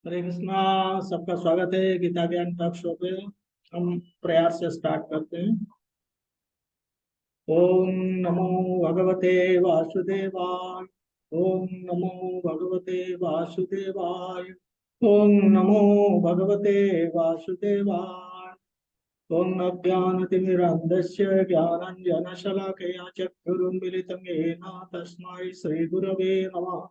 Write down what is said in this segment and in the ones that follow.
हरे कृष्णा। सबका स्वागत है गीता ज्ञान टॉक शो पे। हम प्रयास से स्टार्ट करते हैं। ओम नमो भगवते वासुदेवाय। ओम नमो भगवते वासुदेवाय। ओम नमो भगवते वासुदेवाय। ओम अज्ञानतिमिरान्धस्य ज्ञानाञ्जनशलाकया चक्षुरुन्मिलितं येन तस्मै श्रीगुरवे नमः।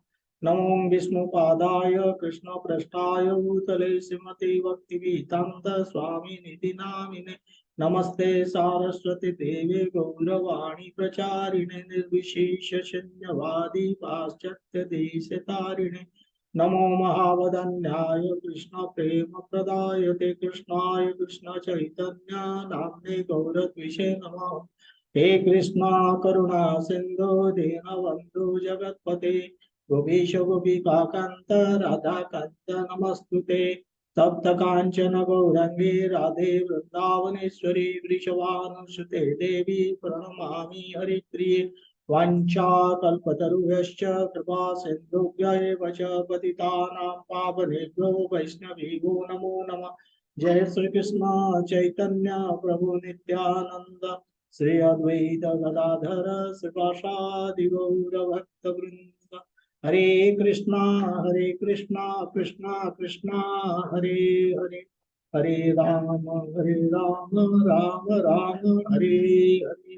नमो विष्णुपादाय कृष्णपृष्ठाय भूतले श्रीमती भक्तिवेदान्त स्वामिनिधि नामिने। नमस्ते सारस्वती देवे गौरवाणी प्रचारिणे निर्विशेष शून्यवादी पाश्चात्य देश तारिणे। नमो महावदन्याय कृष्ण प्रेम प्रदायते कृष्णाय कृष्ण चैतन्य नाम्ने गौरद्विषे नमः। हे कृष्णा करुणा सिंधु दीनबन्धु जगत्पते गोपीश गोपिका कांत राधा कांत नमस्तुते। तप्त कांचन गौरंगे राधे वृंदावनेश्वरी वृषभानुसुते देवी प्रणमामि हरिप्रिये। वाञ्छाकल्पतरुभ्यश्च कृपा सिन्धुभ्य एव च पतितानां पावनेभ्यो वैष्णवेभ्यो नमो नमः। जय श्री कृष्ण चैतन्य प्रभु नित्यानंद श्री अद्वैत गदाधर श्रीवासादि गौर भक्तवृंद। हरे कृष्णा कृष्णा कृष्णा हरे हरे। हरे Ram Ram Ram Hare Hare.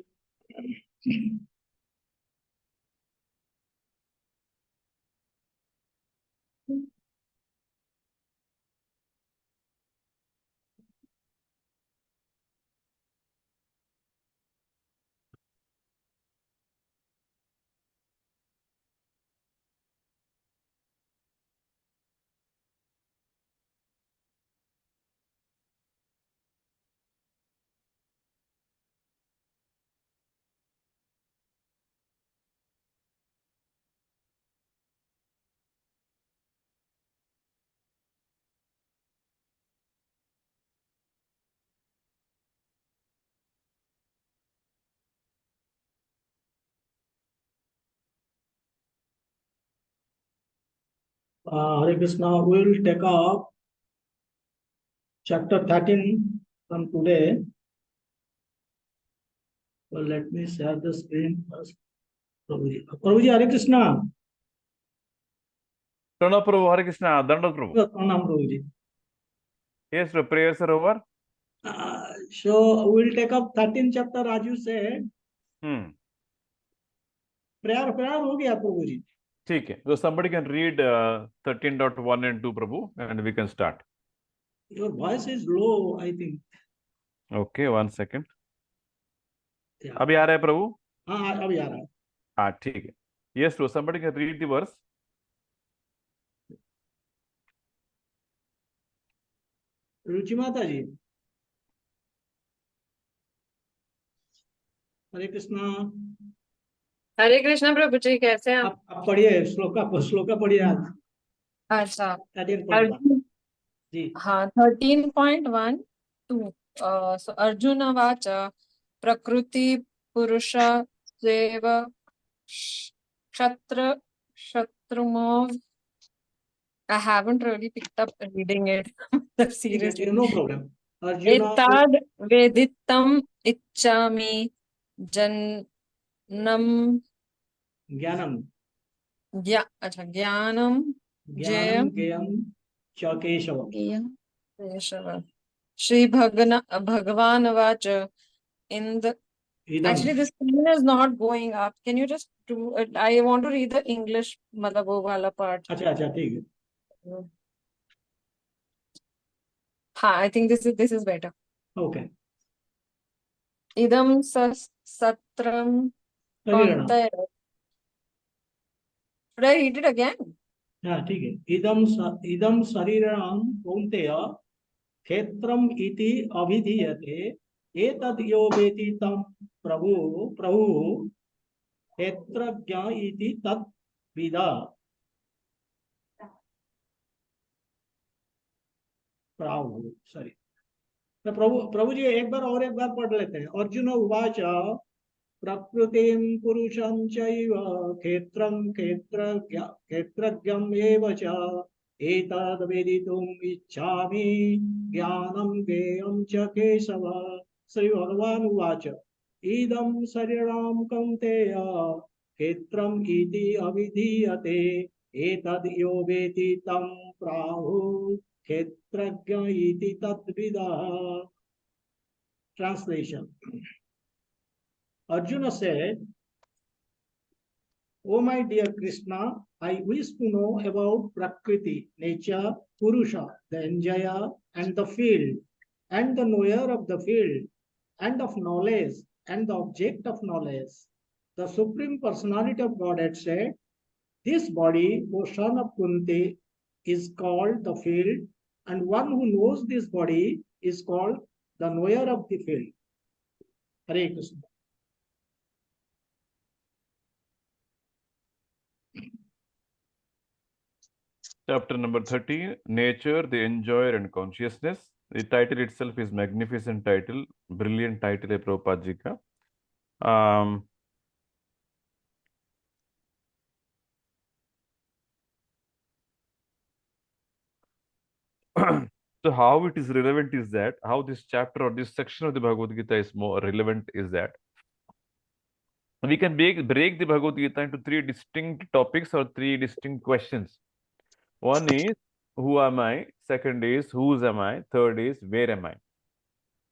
Hare Krishna, we will take up chapter 13 from today. So let me share the screen first. Prabhuji, Prabhuji, Hare Krishna. Pranam Prabhu, Hare Krishna, Dandavat Prabhu. Pranam Prabhuji. Yes, the prayers are over. So we will take up 13 chapter as you said. Prayer हो गया Prabhuji. ठीक है. So somebody can read 13.1 and 2 Prabhu and we can start. Your voice is low, I think. Okay, 1 second. Yeah. अभी आ रहा है प्रभु? हाँ अभी आ रहा है. हाँ ठीक है. Yes, so somebody can read the verse. रुचि माता जी. हरे कृष्णा. हरे कृष्ण प्रभु जी, कैसे हैं आप? आप पढ़िए श्लोका पढ़िए आज. अच्छा 13.1 जी. हाँ 13.1 अर्जुन वाच प्रकृति पुरुष save शत्रुमो. I haven't really picked up reading it seriously. No problem. Arjuna एताद वेदितम इच्छामि जन्नम ज्ञानम ज्ञानम ज्ञेयम च केशव. श्री भगवान watch in actually this screen is not going up. Can you just do it? I want to read the English मतलब वो वाला part. अच्छा ठीक है. हाँ, I think this is better. Okay. Idam satram kaunteya. Should I read it again? हाँ ठीक है. इदम शरीरम कौन्तेय क्षेत्रम इति अभिधीयते एतद् यो वेति तं प्रभु क्षेत्रज्ञ इति तद्विद. प्रभु जी एक बार पढ़ लेते हैं. अर्जुन उवाच प्रकृतिं पुरुषं चैव क्षेत्रज्ञम् एव च एतद् वेदितुम् इच्छामि ज्ञानं ज्ञेयं च केशव। श्री भगवान उवाच इदं शरीरं कौन्तेय क्षेत्रम् इति अभिधीयते एतद् यो वेति तं प्राहुः क्षेत्रज्ञ इति तद्विदः। Translation. Arjuna said, "O my dear Krishna, I wish to know about Prakriti, nature, Purusha, the enjoyer, and the field, and the knower of the field, and of knowledge, and the object of knowledge." The Supreme Personality of Godhead said, "This body, O son of Kunti, is called the field, and one who knows this body is called the knower of the field." Hare Krishna. Chapter number 13, Nature, the Enjoyer and Consciousness. The title itself is magnificent title, brilliant title है प्रभुपाद जी का. So how it is relevant is that, how this chapter or this section of the Bhagavad Gita is more relevant is that, we can break the Bhagavad Gita into three distinct topics or three distinct questions. One is, who am I? Second is, whose am I? Third is, where am I?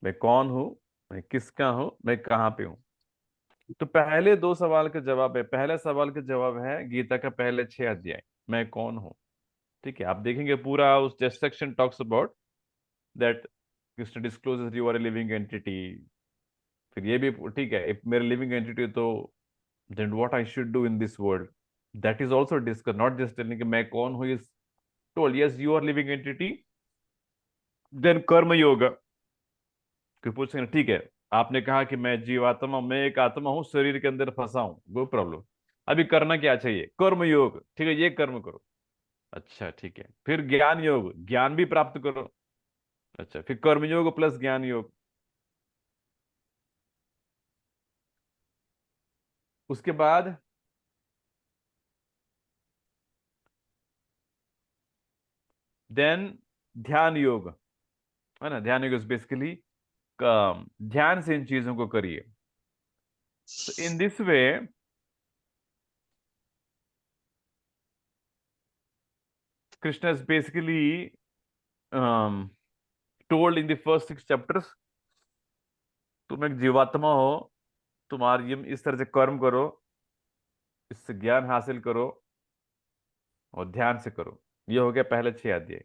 मैं कौन हूं, मैं किसका हूं, मैं कहां पे हूं. तो पहले दो सवाल का जवाब है. पहला सवाल का जवाब है गीता का पहले 6 अध्याय, मैं कौन हूं. ठीक है, आप देखेंगे पूरा उस section talks about that Krishna discloses you are a living entity. फिर ये भी ठीक है, इफ मेरे लिविंग एंटिटी तो then what I should do in this world, that is also discuss. Not just telling कि मैं कौन हूं, is told yes you are living entity. Then karma yoga. कोई पूछेंगे ठीक है, आपने कहा कि मैं जीवात्मा, मैं एक आत्मा हूं, शरीर के अंदर फंसा हूं, नो प्रॉब्लम. अभी करना क्या चाहिए? कर्म योग. ठीक है, ये कर्म करो. अच्छा ठीक है, फिर ज्ञान योग, ज्ञान भी प्राप्त करो. अच्छा, फिर कर्म योग प्लस ज्ञान योग. उसके बाद देन ध्यान योग, है ना. ध्यान योग बेसिकली ध्यान से इन चीजों को करिए. In this way Krishna is basically told in the first 6 chapters, तुम एक जीवात्मा हो, तुम्हारी इस तरह से कर्म करो, इससे ज्ञान हासिल करो और ध्यान से करो. ये हो गया पहले 6 अध्याय.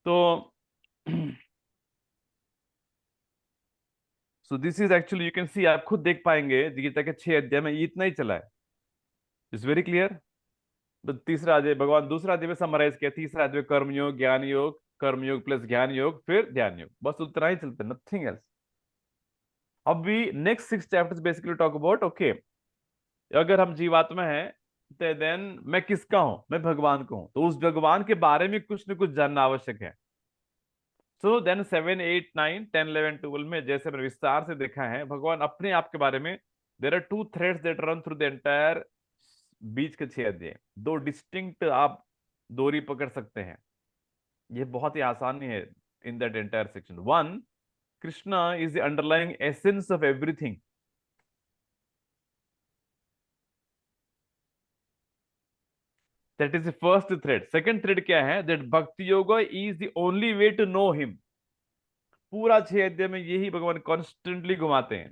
तो so this is actually, you can see, आप खुद देख पाएंगे गीता के 6 अध्याय में इतना ही चला है. It's very clear. तो तीसरा अध्याय भगवान दूसरा अध्याय में समराइज किया. तीसरा अध्याय कर्म योग, ज्ञान योग, कर्म योग प्लस ज्ञान योग, फिर ध्यान योग. बस उतना ही चलता है, नथिंग एल्स. अब भी next 6 chapters basically talk about okay, अगर हम जीवात्मा हैं तो देन मैं किसका हूं? मैं भगवान को हूं. तो उस भगवान के बारे में कुछ न कुछ जानना आवश्यक है. सो देन 7, 8, 9, 10, 11, 12 में जैसे मैंने विस्तार से देखा है भगवान अपने आप के बारे में. There are 2 threads that run through the entire बीच के 6 अध्याय. 2 डिस्टिंक्ट आप डोरी पकड़ सकते हैं. ये बहुत ही आसानी है in that entire section. 1, Krishna is the underlying essence of everything. That is the first thread. Second thread क्या है? That Bhakti Yoga is the only way to know him. पूरा 6 अध्याय में यही भगवान कॉन्स्टेंटली घुमाते हैं.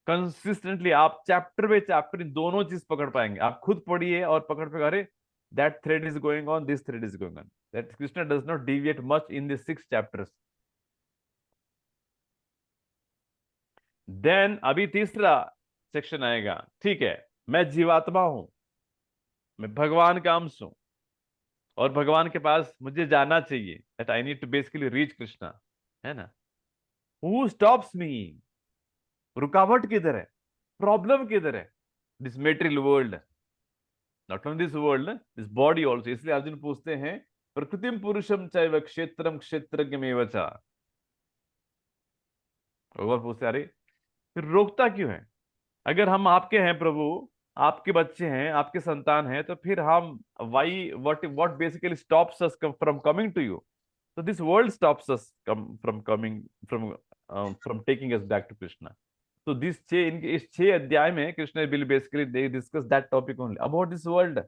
कंसिस्टेंटली आप चैप्टर बाय चैप्टर इन दोनों चीज पकड़ पाएंगे. आप खुद पढ़िए और पकड़ पे, अरे that thread is going on, this thread is going on. That Krishna does not deviate much in the 6 chapters. Then अभी तीसरा सेक्शन आएगा. ठीक है, मैं जीवात्मा हूं, मैं भगवान का अंश हूं और भगवान के पास मुझे जाना चाहिए. That I need to basically reach Krishna, है ना. Who stops me? रुकावट किधर है? प्रॉब्लम किधर है? this material world, not only this world, this body also. इसलिए अर्जुन पूछते हैं प्रकृतिम पुरुषम चैव क्षेत्रम क्षेत्रज्ञमेव च। भगवान पूछते अरे फिर रोकता क्यों है? अगर हम आपके हैं प्रभु, आपके बच्चे हैं, आपके संतान हैं, तो फिर हम why what basically stops us from coming to you? So this world stops us from coming from taking us back to Krishna. So इस 6 अध्याय में Krishna will basically they discuss that topic only about this world.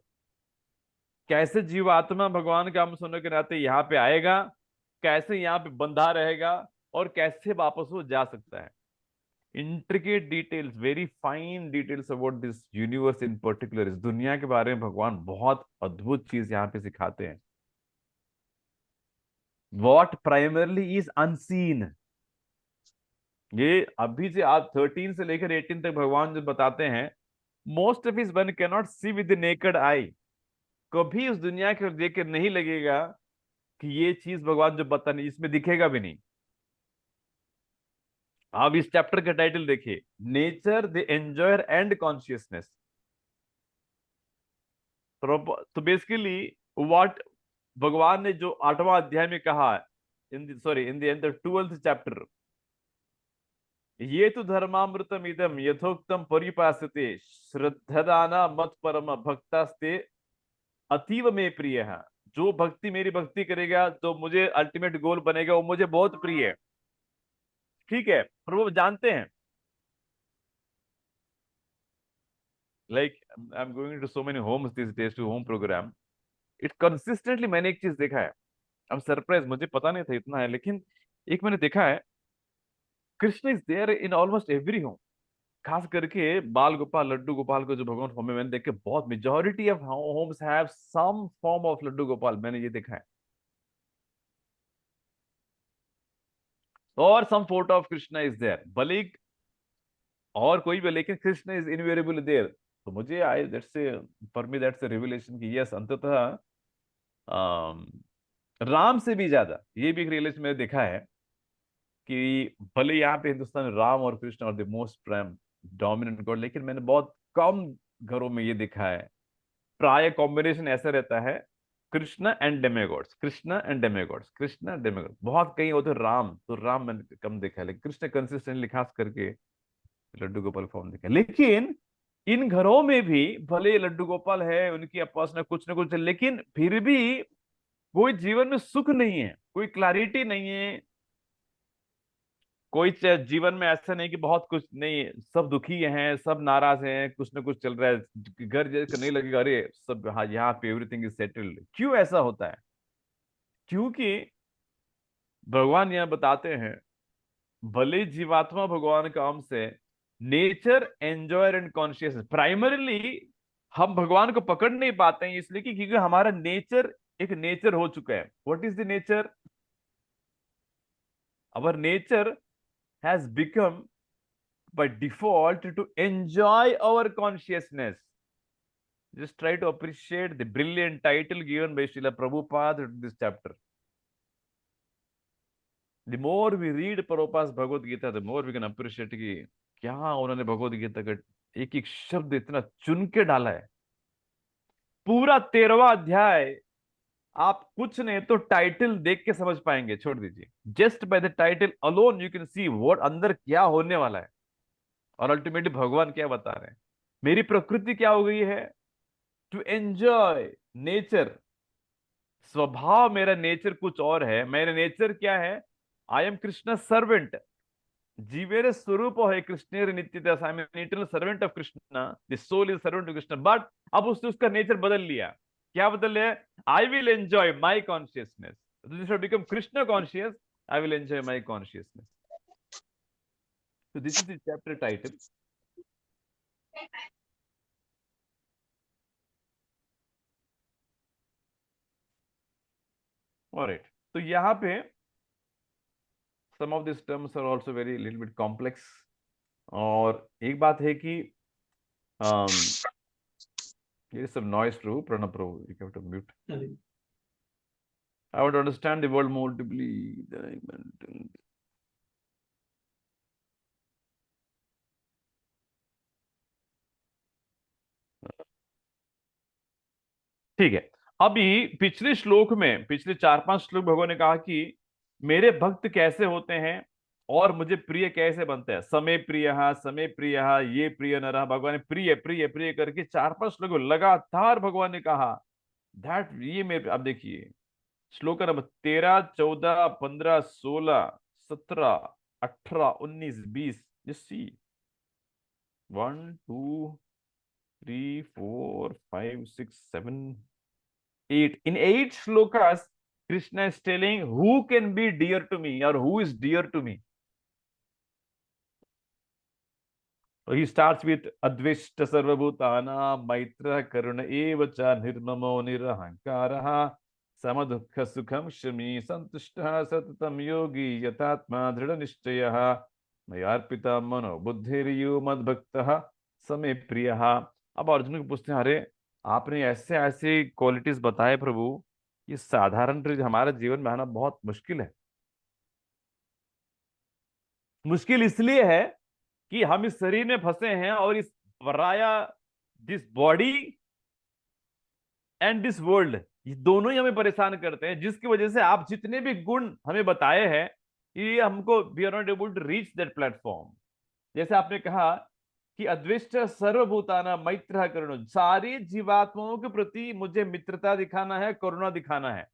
कैसे जीवात्मा भगवान का हम सुनने के नाते यहाँ पे आएगा, कैसे यहाँ पे बंधा रहेगा और कैसे वापस वो जा सकता है। Intricate details, very fine details about this universe in particular, इस दुनिया के बारे में भगवान बहुत अद्भुत चीज यहाँ पे सिखाते हैं। What primarily is unseen, ये अभी से आप 13 से लेकर 18 तक भगवान जो बताते हैं, most of is one can not see with naked eye. कभी उस दुनिया के देख कर नहीं लगेगा कि ये चीज भगवान जो बता नहीं, इसमें दिखेगा भी नहीं। आप इस चैप्टर का टाइटल देखिए, nature the enjoyer and consciousness. तो बेसिकली व्हाट भगवान ने जो 8वां अध्याय में कहा इन द 12th चैप्टर, ये तो धर्मामृतम इदम यथोक्तम परिपासते श्रद्धदाना मत परम भक्तास्ते अतीव में प्रिय है। जो भक्ति मेरी भक्ति करेगा, जो मुझे अल्टीमेट गोल बनेगा, वो मुझे बहुत प्रिय है। ठीक है, पर वो जानते हैं, like I am going to so many homes this days to home programme, it consistently मैंने एक चीज देखा है, आई एम सरप्राइज, मुझे पता नहीं था इतना है, लेकिन एक मैंने देखा है, Krishna is there in almost every home. खास करके बाल गोपाल, लड्डू गोपाल को जो भगवान होम में मैंने देखे, बहुत majority of homes have some form of Laddu Gopal, मैंने ये देखा है। और some photo of Krishna is there, भले और कोई भी, लेकिन कृष्ण इज इनवेरिएबल देयर। तो मुझे I that's a for me that's a revelation कि यस, अंततः राम से भी ज्यादा, ये भी एक रिलेशन मैंने देखा है कि भले यहाँ पे हिंदुस्तान में राम और कृष्ण और the most prime dominant God, लेकिन मैंने बहुत कम घरों में ये देखा है, प्राय कॉम्बिनेशन ऐसा रहता है कृष्ण एंड डेमेगॉड्स, कृष्ण एंड डेमेगॉड्स, कृष्ण डेमेगॉड। बहुत कहीं होते राम, तो राम मैंने कम देखा है, लेकिन कृष्ण कंसिस्टेंटली खास करके लड्डू गोपाल फॉर्म देखा। लेकिन इन घरों में भी भले लड्डू गोपाल है, उनकी आपस में कुछ ना कुछ है, लेकिन फिर भी कोई जीवन में सुख नहीं है, कोई क्लैरिटी नहीं है, कोई जीवन में ऐसा नहीं कि बहुत कुछ नहीं, सब दुखी हैं, सब नाराज हैं, कुछ ना कुछ चल रहा है, घर जैसे नहीं लगेगा अरे सब हाँ यहाँ पे एवरीथिंग इज सेटल्ड। क्यों ऐसा होता है? क्योंकि भगवान यहाँ बताते हैं, भले जीवात्मा भगवान का अंश है, nature enjoyer and conscious, primarily हम भगवान को पकड़ नहीं पाते हैं इसलिए क्योंकि हमारा नेचर एक नेचर हो चुका है। What is the nature? Our nature has become by default to enjoy our consciousness. Just try to appreciate the brilliant title given by Srila Prabhupada to this chapter. The more we read Prabhupada's Bhagavad Gita, the more we can appreciate कि क्या उन्होंने भगवद गीता का एक एक शब्द इतना चुन के डाला है। पूरा 13वां अध्याय आप कुछ नहीं तो टाइटल देख के समझ पाएंगे, छोड़ दीजिए, just by the title alone you can see what अंदर क्या होने वाला है और अल्टीमेटली भगवान क्या बता रहे हैं। मेरी प्रकृति क्या हो गई है? To enjoy nature. स्वभाव मेरा नेचर कुछ और है। मेरा नेचर क्या है? I am Krishna servant. जीवेर स्वरूप है कृष्ण नित्य, I am an eternal servant of Krishna, the soul is servant of Krishna. But अब उसने उसका नेचर बदल लिया। क्या बदल लिया? I will enjoy my consciousness. Become Krishna conscious, I will enjoy my consciousness. So this is the chapter title. All right. तो यहाँ पे some of these terms are also very little bit complex. और एक बात है कि there is some noise through Pranab Prabhu. You have to mute. I want to understand the world more deeply. ठीक है। अभी पिछले श्लोक में, पिछले 4-5 श्लोक भगवान ने कहा कि मेरे भक्त कैसे होते हैं और मुझे प्रिय कैसे बनते हैं। समय प्रिय, ये प्रिय नरः, भगवान ने प्रिय प्रिय प्रिय करके 4-5 श्लोक लगातार भगवान ने कहा दैट ये मेरे। अब देखिए श्लोक number 13, 14, 15, 16, 17, 18, 19, 20। Just see 1, 2, 3, 4, 5, 6, 7, 8. In 8 shlokas, Krishna is telling who can be dear to me or who is dear to me. So he starts with Advishta Sarvabhutana Maitra Karuna Evacha Nirmamo Nirahankaraha Samadukha Sukham Shami Santushta Satatam Yogi Yatatma Dhrida Nishchayaha Mayarpita Mano Buddhiriyo Madbhaktaha Same Priyaha। अब अर्जुन को पूछते हैं, अरे आपने ऐसे ऐसे qualities बताए प्रभु, ये साधारण हमारे जीवन में आना बहुत मुश्किल है। मुश्किल इसलिए है कि हम इस शरीर में फंसे हैं और इस पराया, this body and this world, ये दोनों ही हमें परेशान करते हैं, जिसकी वजह से आप जितने भी गुण हमें बताए हैं, ये हमको we are not able to reach that platform. जैसे आपने कहा कि अद्विष्ट सर्वभूताना मैत्र करुणा, सारी जीवात्माओं के प्रति मुझे मित्रता दिखाना है, करुणा दिखाना है।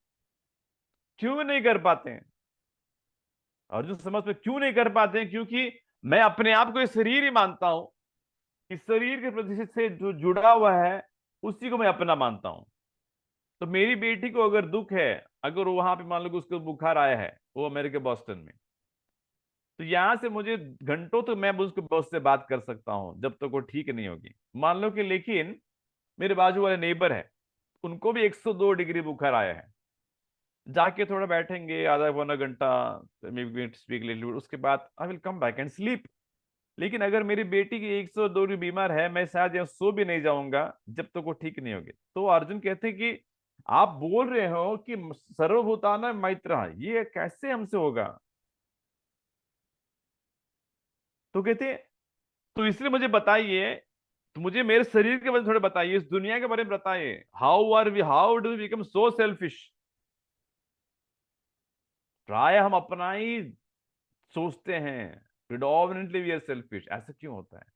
क्यों नहीं कर पाते हैं अर्जुन? समझ में क्यों नहीं कर पाते हैं? क्योंकि मैं अपने आप को इस शरीर ही मानता हूं, इस शरीर के प्रति से जो जुड़ा हुआ है उसी को मैं अपना मानता हूं। तो मेरी बेटी को अगर दुख है, अगर वहां पे मान लो कि उसको बुखार आया है, वो अमेरिका बॉस्टन में, तो यहां से मुझे घंटों तो मैं उसके बॉस से बात कर सकता हूं जब तक वो ठीक नहीं होगी, मान लो कि। लेकिन मेरे बाजू वाले नेबर है, उनको भी 102 डिग्री बुखार आया है, जाके थोड़ा बैठेंगे आधा पौना घंटा, स्पीक लिटिल, उसके बाद I will come back and sleep. लेकिन अगर मेरी बेटी की 102 बीमार है, मैं शायद यहाँ सो भी नहीं जाऊंगा जब तक वो ठीक नहीं होगी। तो अर्जुन कहते हैं कि आप बोल रहे हो कि सर्वभूताना मैत्र, ये कैसे हमसे होगा? तो कहते, तो इसलिए मुझे बताइए, तो मुझे मेरे शरीर के बारे में थोड़ा बताइए, इस दुनिया के बारे में बताइए। How do we become so selfish? प्राय हम अपना ही सोचते हैं, प्रिडोमिनेटली वी आर सेल्फिश। ऐसा क्यों होता है?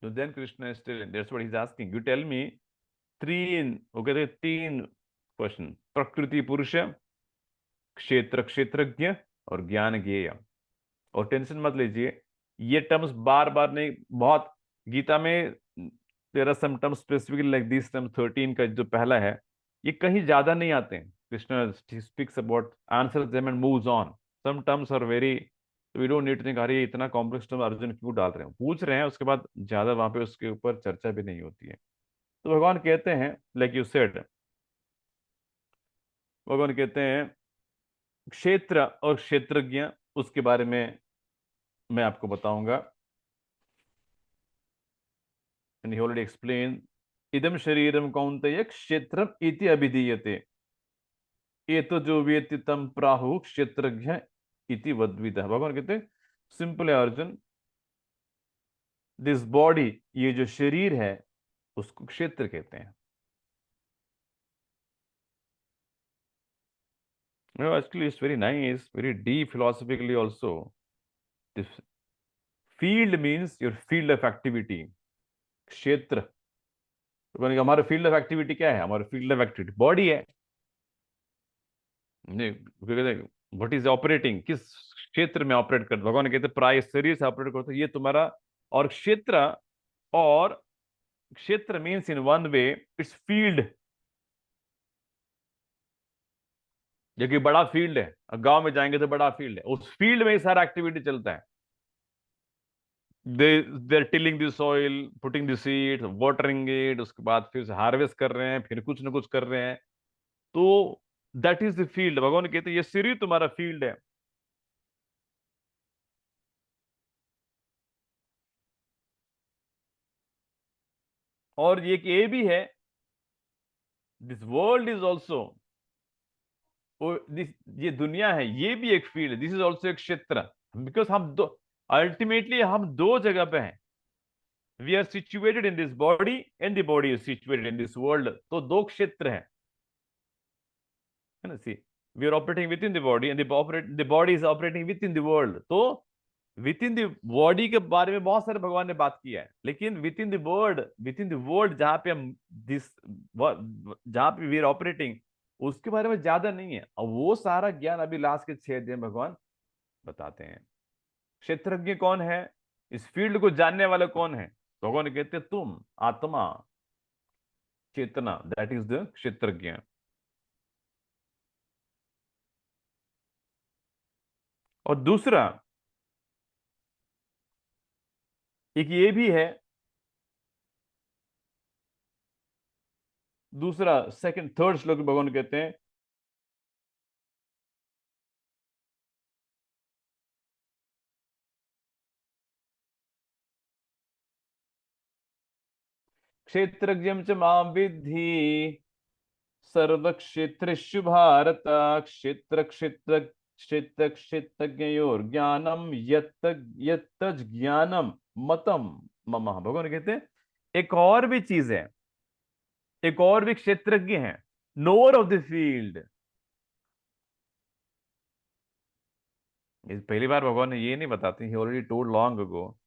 तो then Krishna is telling, that's what he is asking, you tell me वो कहते हैं 3 क्वेश्चन, प्रकृति पुरुष, क्षेत्र क्षेत्रज्ञ और ज्ञान ज्ञेय। और टेंशन मत लीजिए, ये टर्म्स बार बार नहीं, बहुत गीता में there are some terms specifically like this term 13 का जो पहला है, ये कहीं ज्यादा नहीं आते हैं। Krishna speaks about, answers them and moves on. Some terms are very, we don't need to think अरे इतना कॉम्प्लेक्स टर्म अर्जुन क्यों डाल रहे हैं, पूछ रहे हैं, उसके बाद ज्यादा वहां पे उसके ऊपर चर्चा भी नहीं होती है। तो भगवान कहते हैं, लाइक यू सेड, भगवान कहते हैं क्षेत्र और क्षेत्रज्ञ, उसके बारे में मैं आपको बताऊंगा। and he already explained, idam shariram kaunteya kshetram iti abhidiyate eto jo vyeti tam prahu kshetrajna iti vadvidah। भगवान कहते हैं सिंपल है अर्जुन, दिस बॉडी, ये जो शरीर है उसको क्षेत्र कहते हैं। No, actually it's very nice, very deep philosophically also. This field means your field of activity, क्षेत्र। तो हमारा फील्ड ऑफ एक्टिविटी क्या है? हमारा फील्ड ऑफ एक्टिविटी बॉडी है। व्हाट इज ऑपरेटिंग, किस क्षेत्र में ऑपरेट करते? भगवान कहते प्राय शरीर से ऑपरेट करते, ये तुम्हारा। और क्षेत्र means in one way it's field. जो कि बड़ा फील्ड है, गांव में जाएंगे तो बड़ा फील्ड है, उस फील्ड में ही सारा एक्टिविटी चलता है। they're tilling the soil, putting the seeds, watering it, उसके बाद फिर हार्वेस्ट कर रहे हैं, फिर कुछ ना कुछ कर रहे हैं। तो दैट इज द फील्ड। भगवान कहते हैं ये शरीर तुम्हारा फील्ड है। और ये भी है, दिस वर्ल्ड इज ऑल्सो, ये दुनिया है, ये भी एक फील्ड है, दिस इज ऑल्सो एक क्षेत्र। बिकॉज हम दो, अल्टीमेटली हम 2 जगह पे हैं। We are situated in this body and the body is situated in this world. तो दो क्षेत्र हैं, है ना। See, we are operating within the body and the body is operating within the world. तो within the body के बारे में बहुत सारे भगवान ने बात किया है, लेकिन विद इन द वर्ल्ड जहां पे हम दिस जहां पे वी आर ऑपरेटिंग, उसके बारे में ज्यादा नहीं है। और वो सारा ज्ञान अभी लास्ट के 6 अध्याय में भगवान बताते हैं। क्षेत्रज्ञ कौन है, इस फील्ड को जानने वाला कौन है? भगवान कहते हैं तुम, आत्मा, चेतना, दैट इज द क्षेत्रज्ञ। और दूसरा एक ये भी है, दूसरा सेकंड थर्ड श्लोक में भगवान कहते हैं क्षेत्रज्ञं च मां विद्धि सर्वक्षेत्रेषु भारत क्षेत्रज्ञयोर्ज्ञानम यत्तज् ज्ञानम मतम मम। भगवान कहते हैं एक और भी चीज है, एक और भी क्षेत्रज्ञ है, नोअर ऑफ द फील्ड। पहली बार भगवान ने ये नहीं बताते, ही ऑलरेडी टोल्ड लॉन्ग अगो,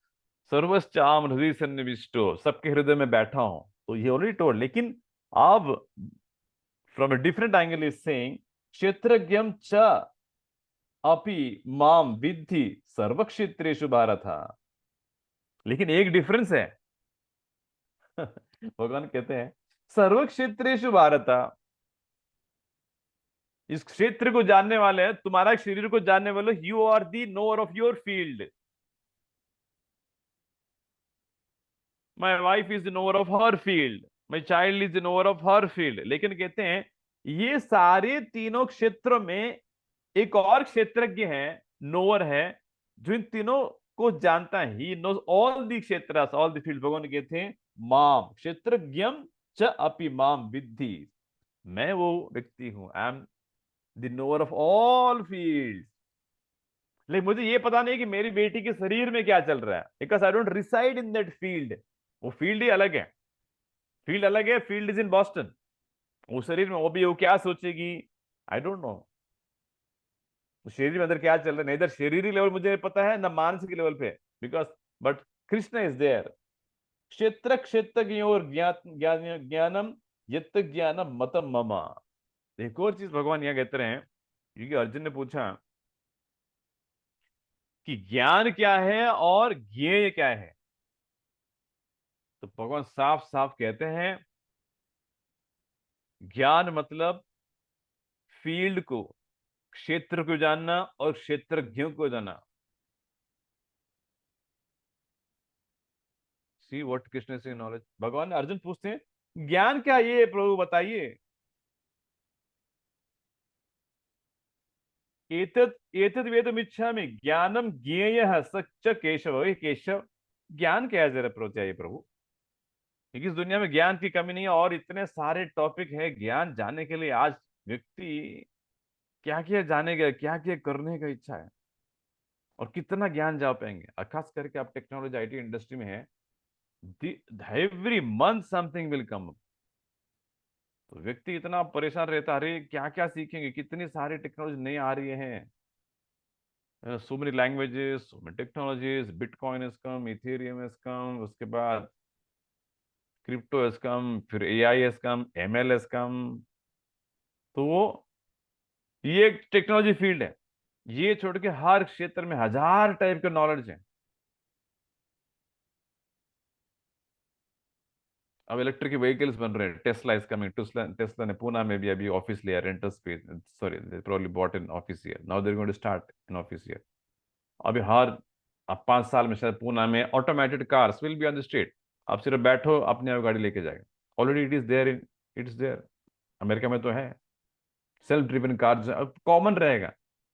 सर्वश्चाम हृदय सन्निविष्टो, सबके हृदय में बैठा हूं, तो ये ऑलरेडी टोल्ड। लेकिन अब from a different angle is saying क्षेत्रज्ञम च अपि माम विद्धि सर्वक्षेत्रेषु भारत। लेकिन एक डिफरेंस है भगवान कहते हैं सर्वक्षेत्रेषु भारत, इस क्षेत्र को जानने वाले हैं, तुम्हारा शरीर को जानने वाले, you are the knower of your field. My wife is the knower of her field, my child is the knower of her field. लेकिन कहते हैं ये सारे तीनों क्षेत्रों में एक और क्षेत्रज्ञ है, नोअर है, जो इन तीनों को जानता है। ही नोज ऑल द क्षेत्र, ऑल द फील्ड। भगवान कहते हैं माम क्षेत्रज्ञम च अपि माम विद्धि, मैं वो व्यक्ति हूं, I am the knower of all field. लेकिन मुझे ये पता नहीं कि मेरी बेटी के शरीर में क्या चल रहा है, because I don't reside in that field. वो फील्ड ही अलग है, फील्ड अलग है, फील्ड इज इन बॉस्टन। वो शरीर में वो भी वो क्या सोचेगी, आई डोंट नो। शरीर में अंदर क्या चल रहा है, इधर शरीरी लेवल मुझे पता है, ना मानसिक लेवल पे, because but Krishna is there. क्षेत्र और ज्ञानम यत्त ज्ञानम मतम ममा। एक और चीज भगवान यहां कहते रहे, क्योंकि अर्जुन ने पूछा कि ज्ञान क्या है और ज्ञेय क्या है, तो भगवान साफ साफ कहते हैं ज्ञान मतलब फील्ड को, क्षेत्र को जानना और क्षेत्रज्ञों को जानना। सी व्हाट कृष्ण से नॉलेज। भगवान अर्जुन पूछते हैं ज्ञान क्या ये प्रभु बताइए। एतद वेदमिच्छामि ज्ञानम ज्ञेयः सच्च केशव। हे केशव, ज्ञान क्या है जरा बताइए प्रभु, क्योंकि इस दुनिया में ज्ञान की कमी नहीं है और इतने सारे टॉपिक है ज्ञान जानने के लिए। आज व्यक्ति क्या क्या जानेगा, क्या क्या करने का इच्छा है, और कितना ज्ञान जा पाएंगे। और खास करके आप टेक्नोलॉजी आईटी इंडस्ट्री में है, every month something will come. तो व्यक्ति इतना परेशान रहता है, अरे क्या क्या सीखेंगे, कितनी सारी टेक्नोलॉजी नई आ रही है, so many languages, so many technologies, Bitcoin has come, Ethereum has come, उसके बाद क्रिप्टो has come, फिर AI has come, ML has come। तो ये एक टेक्नोलॉजी फील्ड है, ये छोड़ के हर क्षेत्र में हजार टाइप के नॉलेज है। अब इलेक्ट्रिक व्हीकल्स बन रहे हैं, टेस्ला इज कमिंग। टेस्ला ने पुणे में भी अभी ऑफिस लिया, rental space, sorry they probably bought in office here, now they are going to start in office here. अभी हर अब 5 साल में शायद पुणे में automated cars will be on the street. आप सिर्फ बैठो, अपने आप गाड़ी लेके जाएगा। Already it is there, in it's there, America में तो है। सेल्फ ड्रिवन कार अब कॉमन रहेगा,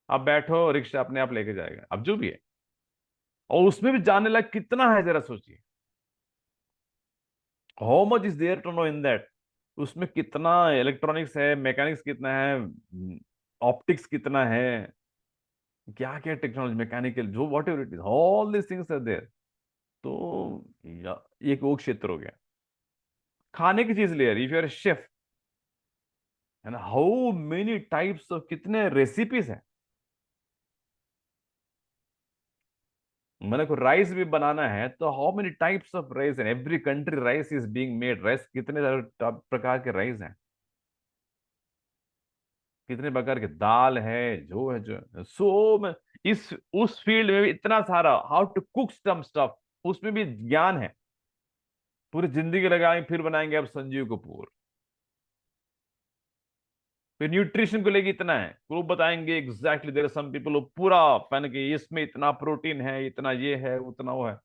आप बैठो, रिक्शा अपने आप लेके जाएगा, अब जो भी है। और उसमें भी जानने लायक कितना है जरा सोचिए, how much is there to know in that. उसमें कितना इलेक्ट्रॉनिक्स है, मैकेनिक्स कितना है, ऑप्टिक्स कितना है, क्या क्या टेक्नोलॉजी, मैकेनिकल, जो whatever it is, all this things are there. तो या एक वो क्षेत्र हो गया। खाने की चीज ले यार, if you are chef, and how many types of, कितने रेसिपीज हैं। मैंने को राइस भी बनाना है तो how many types of rice, and every country rice is being made, rice कितने सारे प्रकार के राइस हैं, कितने प्रकार के दाल है, जो है जो सो इस उस फील्ड में भी इतना सारा, how to cook some stuff, उसमें भी ज्ञान है। पूरी जिंदगी लगाएंगे फिर बनाएंगे अब संजीव कपूर। फिर न्यूट्रिशन को लेके इतना है, वो बताएंगे exactly, there are some people, पूरा फैन के इसमें इतना प्रोटीन है, इतना ये है, उतना वो है।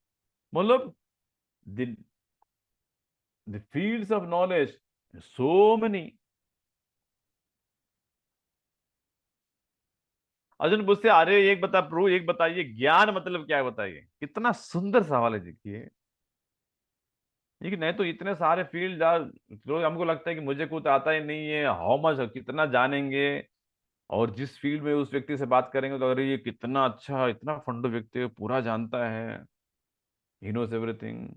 मतलब the fields of knowledge so many. Arjun पूछते अरे एक बता प्रभु, एक बताइए ज्ञान मतलब क्या है, बताइए। कितना सुंदर सवाल है देखिए। लेकिन नहीं तो इतने सारे फील्ड, लोग हमको लगता है कि मुझे कुछ आता ही नहीं है, हाउ मच, कितना जानेंगे। और जिस फील्ड में उस व्यक्ति से बात करेंगे तो अरे ये कितना अच्छा, इतना फंडू व्यक्ति है, पूरा जानता है, ही नोस एवरीथिंग।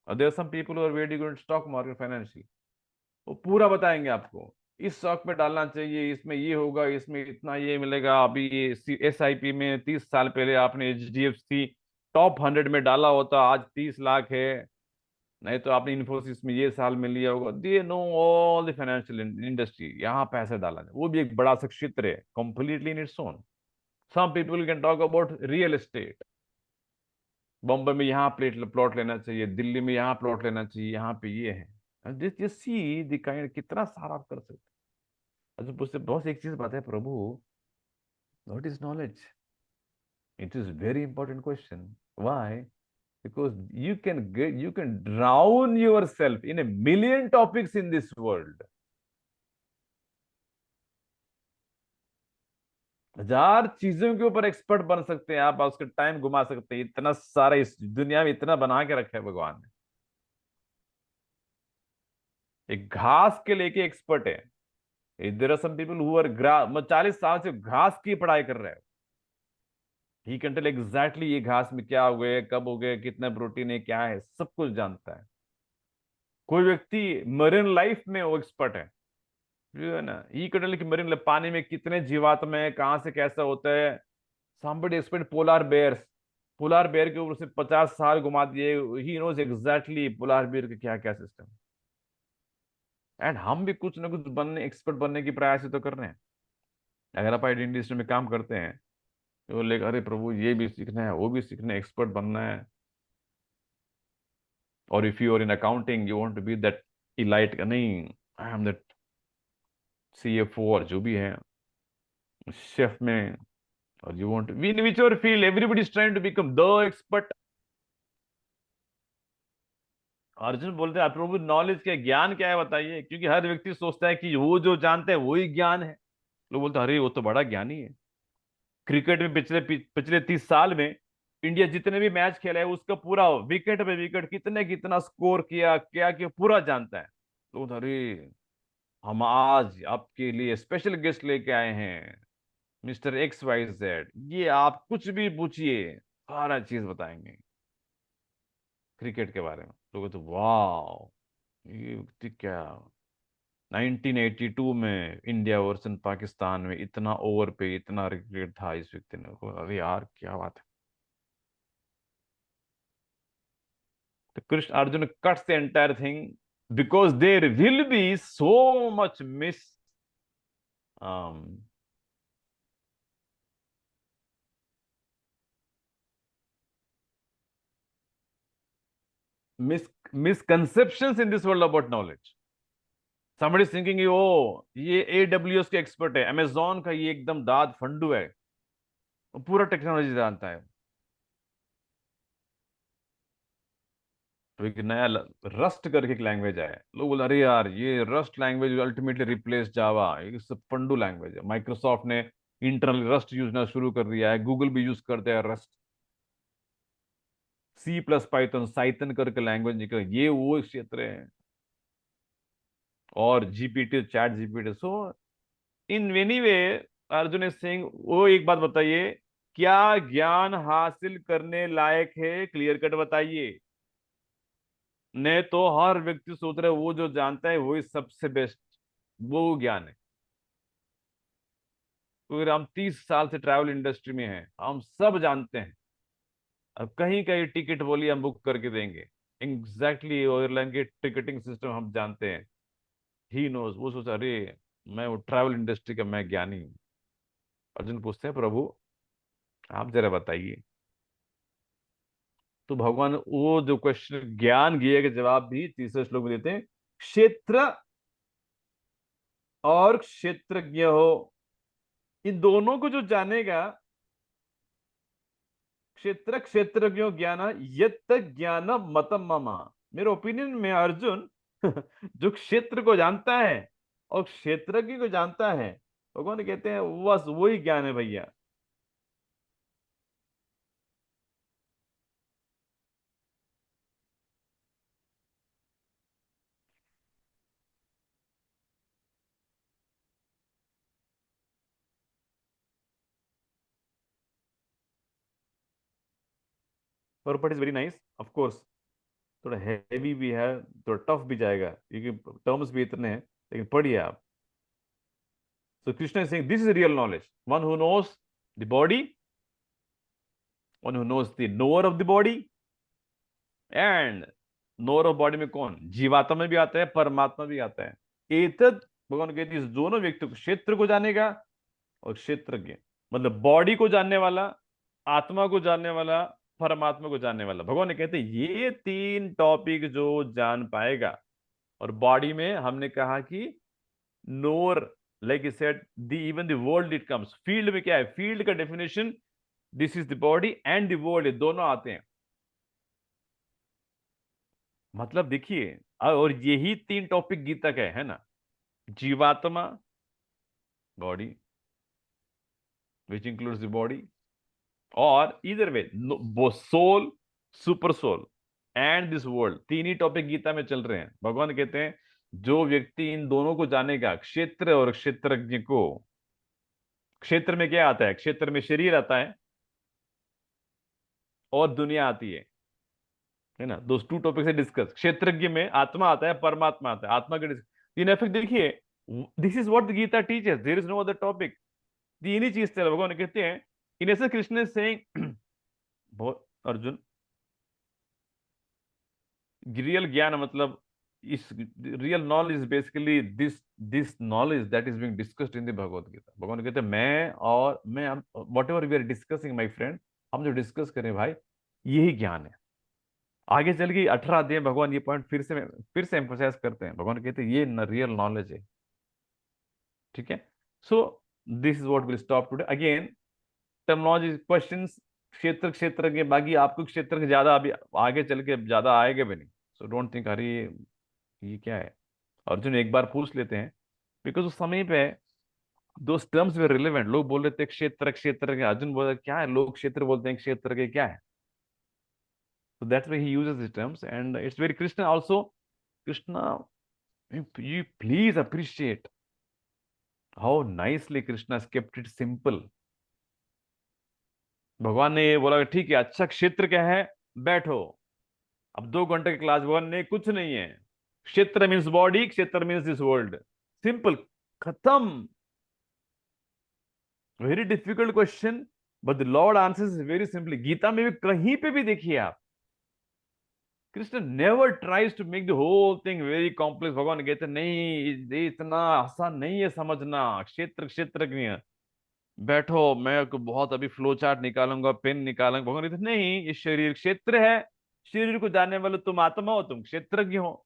और there some people who are very good stock market financial, वो पूरा बताएंगे आपको, इस स्टॉक में डालना चाहिए, इसमें ये होगा, इसमें इतना ये मिलेगा। अभी ये SIP में 30 साल पहले आपने HDFC टॉप 100 में डाला होता, आज 30 लाख है। नहीं तो आपने इन्फोसिस में ये साल में लिया होगा। They know all the financial industry, यहाँ पैसे डाला जाए, वो भी एक बड़ा सा क्षेत्र है completely in its own. Some people can talk about real estate, Bombay में यहाँ प्लॉट लेना चाहिए, दिल्ली में यहाँ प्लॉट लेना चाहिए, यहाँ पे ये है। दिस सी द काइंड, कितना सारा आप कर सकते हैं। अच्छा पूछते बहुत एक चीज बात है प्रभु, what is knowledge? It is very important question. Why? Because you can drown yourself in a million topics in this world. 1000 चीजों के ऊपर एक्सपर्ट बन सकते हैं आप, उसका टाइम घुमा सकते हैं। इतना सारा इस दुनिया में इतना बना के रखा है भगवान ने। एक घास के लेके एक्सपर्ट है। There are some people who are 40 साल से घास की पढ़ाई कर रहे हैं। ही कैन टेल एग्जैक्टली ये घास में क्या हो गए, कब हो गए, कितना प्रोटीन है, क्या है, सब कुछ जानता है। कोई व्यक्ति मरीन लाइफ में वो एक्सपर्ट है, जो है ना, ई कैन टेल कि मरीन लाइफ, पानी में कितने जीवात्मा है, कहाँ से कैसा होता है। somebody expert polar bears, polar bear के ऊपर से 50 साल घुमा दिए, he knows exactly polar bear का क्या क्या सिस्टम। एंड हम भी कुछ ना कुछ बनने, एक्सपर्ट बनने की प्रयास ही तो कर रहे हैं। अगर आप आईटी इंडस्ट्री में काम करते हैं तो बोले अरे प्रभु ये भी सीखना है, वो भी सीखना है, एक्सपर्ट बनना है। और if you are in accounting you want to be that elite, नहीं आई एम दैट CFO और जो भी है शेफ में, और you want in whichever field everybody is trying to become the expert. Arjun बोलते हैं प्रभु नॉलेज क्या, ज्ञान क्या है बताइए, क्योंकि हर व्यक्ति सोचता है कि वो जो जानता है वही ज्ञान है। लोग बोलते हैं अरे वो तो बड़ा ज्ञानी है। क्रिकेट में पिछले पिछले 30 साल में इंडिया जितने भी मैच खेला है उसका पूरा विकेट पे विकेट, कितने कितना स्कोर किया, क्या किया, पूरा जानता है। तो अरे हम आज आपके लिए स्पेशल गेस्ट लेके आए हैं, Mr. XYZ, ये आप कुछ भी पूछिए सारा चीज बताएंगे क्रिकेट के बारे में। लोग तो वाह, ये व्यक्ति क्या, 1982 में इंडिया वर्सेस पाकिस्तान में इतना ओवर पे इतना क्रिकेट था इस व्यक्ति ने, अरे यार क्या बात है। तो Krishna Arjun cuts the entire thing because there will be so much um, misconceptions in this world about knowledge. Somebody is thinking ओ ये AWS के एक्सपर्ट है, Amazon का ये एकदम दाद फंडू है, वो पूरा टेक्नोलॉजी जानता है। तो एक नया रस्ट करके एक लैंग्वेज आया है, लोग बोले अरे यार ये रस्ट लैंग्वेज अल्टीमेटली रिप्लेस जावा, ये सब फंडू लैंग्वेज है। माइक्रोसॉफ्ट ने इंटरनल रस्ट यूज शुरू कर दिया है, गूगल भी यूज करते हैं रस्ट। C++ साइथन करके लैंग्वेज निकल, ये वो क्षेत्र है। और GPT, chat GPT। So in any way Arjun is saying, वो एक बात बताइए, क्या ज्ञान हासिल करने लायक है, क्लियर कट बताइए। नहीं तो हर व्यक्ति सोच रहा है वो जो जानता है वही सबसे बेस्ट, वो ज्ञान है। क्योंकि हम 30 साल से ट्रैवल इंडस्ट्री में हैं, हम सब जानते हैं। अब कहीं कहीं टिकट बोलिए हम बुक करके देंगे, एग्जैक्टली एयरलाइन के टिकटिंग सिस्टम हम जानते हैं। ही नोज, वो सोचा अरे मैं वो ट्रैवल इंडस्ट्री का मैं ज्ञानी हूँ। अर्जुन पूछते हैं प्रभु आप जरा बताइए। तो भगवान वो जो क्वेश्चन ज्ञान ज्ञेय के जवाब भी तीसरे श्लोक में देते हैं। क्षेत्र और क्षेत्रज्ञ हो, इन दोनों को जो जानेगा, क्षेत्र क्षेत्रज्ञ ज्ञान यत् ज्ञान मतम ममा। मेरे ओपिनियन में अर्जुन जो क्षेत्र को जानता है और क्षेत्रज्ञ को जानता है, भगवान कहते हैं बस वही ज्ञान है भैया। Purport is very nice of course, थोड़ा हैवी भी है, थोड़ा टफ भी जाएगा क्योंकि टर्म्स भी इतने हैं, लेकिन पढ़िए आप। So Krishna is saying this is real knowledge. One who knows the body, one who knows the knower of the body, and knower of body में कौन? जीवात्मा में भी आता है, परमात्मा भी आता है। एतद भगवान कहते हैं इस दोनों व्यक्ति को, क्षेत्र को जानेगा और क्षेत्रज्ञ, मतलब बॉडी को जानने वाला, आत्मा को जानने वाला, परमात्मा को जानने वाला। भगवान ने कहते हैं ये 3 टॉपिक जो जान पाएगा। और बॉडी में हमने कहा कि नोर, like he said, even the world it comes, field में क्या है, फील्ड का definition this is the body and the world, दोनों आते हैं। मतलब देखिए, और यही 3 टॉपिक गीता का है ना, जीवात्मा body which includes the body, और इधर वे soul, super soul and this world, 3 ही टॉपिक गीता में चल रहे हैं। भगवान कहते हैं जो व्यक्ति इन दोनों को जानेगा, क्षेत्र और क्षेत्रज्ञ को। क्षेत्र में क्या आता है? क्षेत्र में शरीर आता है और दुनिया आती है ना, दो 2 टॉपिक से डिस्कस। क्षेत्रज्ञ में आत्मा आता है, परमात्मा आता है। आत्मा के तीन इफेक्ट देखिए, this is what the Gita teachers, there is no other topic. तीन ही चीज थे। भगवान कहते हैं इन ऐसे Krishna is saying Arjun, real ज्ञान मतलब इस real knowledge basically this knowledge that is being discussed in the Bhagavad Gita. भगवान कहते हैं मैं और मैं whatever we are discussing my friend, हम जो डिस्कस करें भाई यही ज्ञान है। आगे चल के 18 अध्याय भगवान ये पॉइंट फिर से एम्फोसाइज करते हैं। भगवान कहते हैं ये रियल नॉलेज है। ठीक है, so this is what will stop today. Again terminology questions, क्षेत्र क्षेत्र के बाकी आपको क्षेत्र के ज्यादा अभी आगे चल के ज्यादा आएगा भी नहीं। सो डोंट थिंक अरे ये क्या है। अर्जुन एक बार पूछ लेते हैं, बिकॉज उस समय पे दो टर्म्स वे रिलेवेंट। लोग बोल रहे थे क्षेत्र क्षेत्र के, अर्जुन बोल रहे क्या है, लोग क्षेत्र बोलते हैं, क्षेत्र के क्या है। So that's why he uses these terms, and it's very Krishna also. Krishna, you please appreciate how nicely Krishna has kept it simple. भगवान ने ये बोला ठीक है, अच्छा क्षेत्र क्या है, बैठो अब 2 घंटे की क्लास। भगवान ने कुछ नहीं है, क्षेत्र मीन्स बॉडी, क्षेत्र मीन्स दिस वर्ल्ड, सिंपल, खत्म। Very difficult question but the lord answers very simply. Gita में भी कहीं पे भी देखिए आप, Krishna never tries to make the whole thing very complex. भगवान कहते नहीं ये इतना आसान नहीं है समझना। क्षेत्र क्षेत्रज्ञ, बैठो मैं बहुत अभी फ्लो चार्ट निकालूंगा, पेन निकालूंगा। भगवान कहते नहीं, ये शरीर क्षेत्र है, शरीर को जानने वाले तुम आत्मा हो, तुम क्षेत्रज्ञ हो।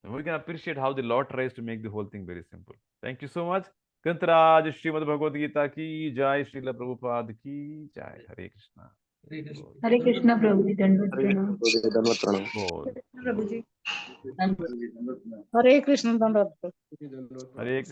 We can appreciate how the Lord tries to make the whole thing very simple. Thank you so much. ग्रंथराज Shrimad Bhagavad Gita की जय, श्रील प्रभुपाद की जय। हरे कृष्णा। हरे कृष्णा प्रभु जी, दंडवत प्रणाम। बोल प्रभु जी। हरे कृष्ण, दंडवत। हरे